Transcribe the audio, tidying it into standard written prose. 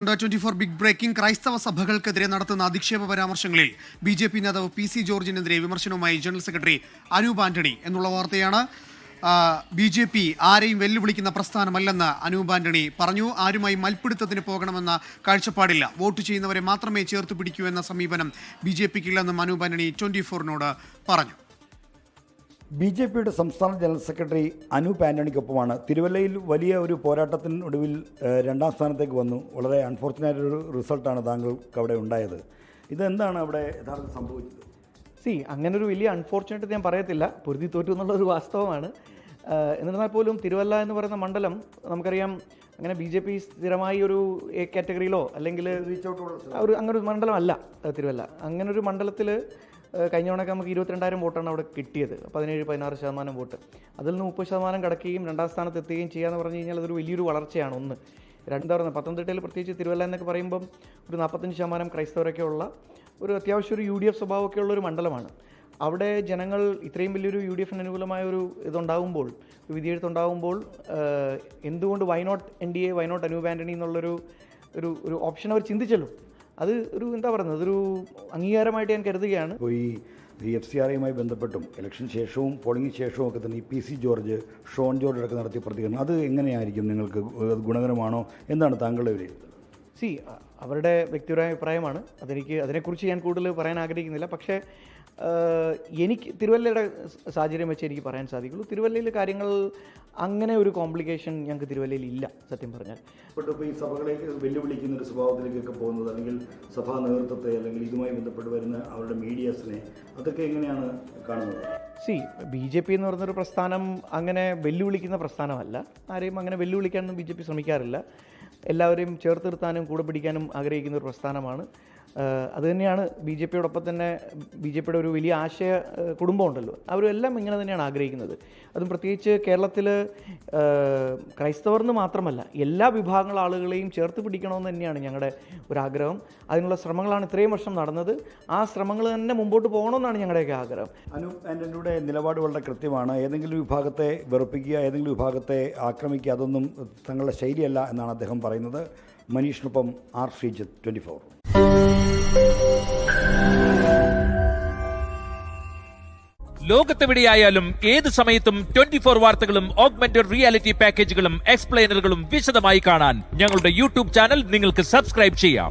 24 big breaking ക്രൈസ്തവ സഭകൾക്കെതിരെ നടത്തുന്ന അധിക്ഷേപ പരാമർശങ്ങളിൽ BJP നേതാവ് പി.സി. ജോർജിനെതിരെ വിമർശനവുമായി ജനറൽ സെക്രട്ടറി അനൂപ് ആന്റണി എന്നുള്ള വാർത്തയാണ്. ബി.ജെ.പി ആരെയും വെല്ലുവിളിക്കുന്ന പ്രസ്ഥാനമല്ലെന്ന് അനൂപ് ആന്റണി പറഞ്ഞു. ആരുമായി മൽപ്പിടുത്തത്തിന് പോകണമെന്ന കാഴ്ചപ്പാടില്ല, വോട്ട് ചെയ്യുന്നവരെ മാത്രമേ ചേർത്ത് പിടിക്കൂ എന്ന സമീപനം ബി.ജെ.പിക്കില്ലെന്നും അനൂപ് ആന്റണി 24നോട് പറഞ്ഞു. ബി.ജെ.പിയുടെ സംസ്ഥാന ജനറൽ സെക്രട്ടറി അനൂപ് ആന്റണിക്കൊപ്പമാണ്. തിരുവല്ലയിൽ വലിയ ഒരു പോരാട്ടത്തിനൊടുവിൽ രണ്ടാം സ്ഥാനത്തേക്ക് വന്നു. വളരെ അൺഫോർച്ചുനേറ്റ് ഒരു റിസൾട്ടാണ് താങ്കൾക്ക് അവിടെ ഉണ്ടായത്. ഇതെന്താണ് അവിടെ യഥാർത്ഥത്തിൽ സംഭവിച്ചത്? അങ്ങനൊരു വലിയ അൺഫോർച്ചുനേറ്റ് ഞാൻ പറയത്തില്ല, പൊരുതി തോറ്റു എന്നുള്ളൊരു വാസ്തവമാണ്. എന്നിരുന്നാൽ പോലും തിരുവല്ല എന്ന് പറയുന്ന മണ്ഡലം നമുക്കറിയാം, അങ്ങനെ ബി.ജെ.പി സ്ഥിരമായി ഒരു എ കാറ്റഗറിയിലോ അല്ലെങ്കിൽ അങ്ങനൊരു മണ്ഡലമല്ല തിരുവല്ല. അങ്ങനൊരു മണ്ഡലത്തിൽ കഴിഞ്ഞ തവണയൊക്കെ നമുക്ക് 22,000 വോട്ടാണ് അവിടെ കിട്ടിയത്. 17-16% വോട്ട്. അതിൽ നിന്ന് 30% കടക്കുകയും രണ്ടാം സ്ഥാനത്ത് എത്തുകയും ചെയ്യാന്ന് പറഞ്ഞു കഴിഞ്ഞാൽ അതൊരു വലിയൊരു വളർച്ചയാണ്. ഒന്ന് രണ്ടാമത് പത്തനംതിട്ടയിൽ പ്രത്യേകിച്ച് തിരുവല്ല എന്നൊക്കെ പറയുമ്പം ഒരു 45% ക്രൈസ്തവരൊക്കെ ഉള്ള ഒരു അത്യാവശ്യം ഒരു UDF സ്വഭാവമൊക്കെ ഉള്ളൊരു മണ്ഡലമാണ്. അവിടെ ജനങ്ങൾ ഇത്രയും വലിയൊരു UDF അനുകൂലമായ ഒരു ഇതുണ്ടാകുമ്പോൾ, ഒരു വിധിയെഴുത്തുണ്ടാകുമ്പോൾ എന്തുകൊണ്ട് why not NDA, why not Anoop Antony എന്നുള്ളൊരു ഒരു ഓപ്ഷൻ അവർ ചിന്തിച്ചല്ലോ. അത് ഒരു എന്താ പറയുന്നത്, അതൊരു അംഗീകാരമായിട്ട് ഞാൻ കരുതുകയാണ്. ഈ FCRയുമായി ബന്ധപ്പെട്ടും ഇലക്ഷൻ ശേഷവും പോളിംഗിന് ശേഷവും ഒക്കെ തന്നെ ഈ പി.സി. ജോർജ്, ഷോൺ ജോർജ് അടക്കം നടത്തിയ പ്രതികരണം അത് എങ്ങനെയായിരിക്കും? നിങ്ങൾക്ക് ഗുണകരമാണോ? എന്താണ് താങ്കളുടെ വിലയിരുത്തൽ? അവരുടെ വ്യക്തിപരമായ അഭിപ്രായമാണ്. അതിനെക്കുറിച്ച് ഞാൻ കൂടുതൽ പറയാൻ ആഗ്രഹിക്കുന്നില്ല. പക്ഷേ എനിക്ക് തിരുവല്ലയുടെ സാഹചര്യം വെച്ച് എനിക്ക് പറയാൻ സാധിക്കുള്ളൂ. തിരുവല്ലയിൽ കാര്യങ്ങൾ അങ്ങനെ ഒരു കോംപ്ലിക്കേഷൻ ഞങ്ങൾക്ക് തിരുവല്ലയിൽ ഇല്ല, സത്യം പറഞ്ഞാൽ. ഇപ്പോൾ ഈ സഭകളേക്ക് വെല്ലുവിളിക്കുന്ന ഒരു സ്വഭാവത്തിലേക്കൊക്കെ പോകുന്നത്, അല്ലെങ്കിൽ സഭാ നേതൃത്വത്തെ അല്ലെങ്കിൽ ഇതുമായി ബന്ധപ്പെട്ട് വരുന്ന അവരുടെ മീഡിയാസിനെ, അതൊക്കെ എങ്ങനെയാണ് കാണുന്നത്? ബി.ജെ.പി എന്ന് പറയുന്നൊരു പ്രസ്ഥാനം അങ്ങനെ വെല്ലുവിളിക്കുന്ന പ്രസ്ഥാനമല്ല. ആരെയും അങ്ങനെ വെല്ലുവിളിക്കാനൊന്നും ബി.ജെ.പി ശ്രമിക്കാറില്ല. എല്ലാവരെയും ചേർത്ത് നിർത്താനും കൂടെ പിടിക്കാനും ആഗ്രഹിക്കുന്ന ഒരു പ്രസ്ഥാനമാണ്. അതുതന്നെയാണ് ബി.ജെ.പിയോടൊപ്പം തന്നെ ബി.ജെ.പിയുടെ ഒരു വലിയ ആശയ കുടുംബമുണ്ടല്ലോ, അവരെല്ലാം ഇങ്ങനെ തന്നെയാണ് ആഗ്രഹിക്കുന്നത്. അതും പ്രത്യേകിച്ച് കേരളത്തിൽ ക്രൈസ്തവർന്ന് മാത്രമല്ല എല്ലാ വിഭാഗങ്ങൾ ആളുകളെയും ചേർത്ത് പിടിക്കണമെന്ന് തന്നെയാണ് ഞങ്ങളുടെ ഒരാഗ്രഹം. അതിനുള്ള ശ്രമങ്ങളാണ് ഇത്രയും വർഷം നടന്നത്. ആ ശ്രമങ്ങൾ തന്നെ മുമ്പോട്ട് പോകണമെന്നാണ് ഞങ്ങളുടെയൊക്കെ ആഗ്രഹം. അനൂപ് ആന്റണിയുടെ നിലപാട് വളരെ കൃത്യമാണ്. ഏതെങ്കിലും വിഭാഗത്തെ വെറുപ്പിക്കുക, ഏതെങ്കിലും വിഭാഗത്തെ ആക്രമിക്കുക, അതൊന്നും തങ്ങളുടെ ശൈലിയല്ല എന്നാണ് അദ്ദേഹം പറയുന്നത്. മനീഷിനൊപ്പം ആർ ശ്രീജിത്ത്, 24. ലോകത്തെവിടെയായാലും ഏത് സമയത്തും 24 വാർത്തകളും ഓഗ്മെന്റഡ് റിയാലിറ്റി പാക്കേജുകളും എക്സ്പ്ലെയിനറുകളും വിശദമായി കാണാൻ ഞങ്ങളുടെ YouTube ചാനൽ നിങ്ങൾക്ക് സബ്സ്ക്രൈബ് ചെയ്യാം.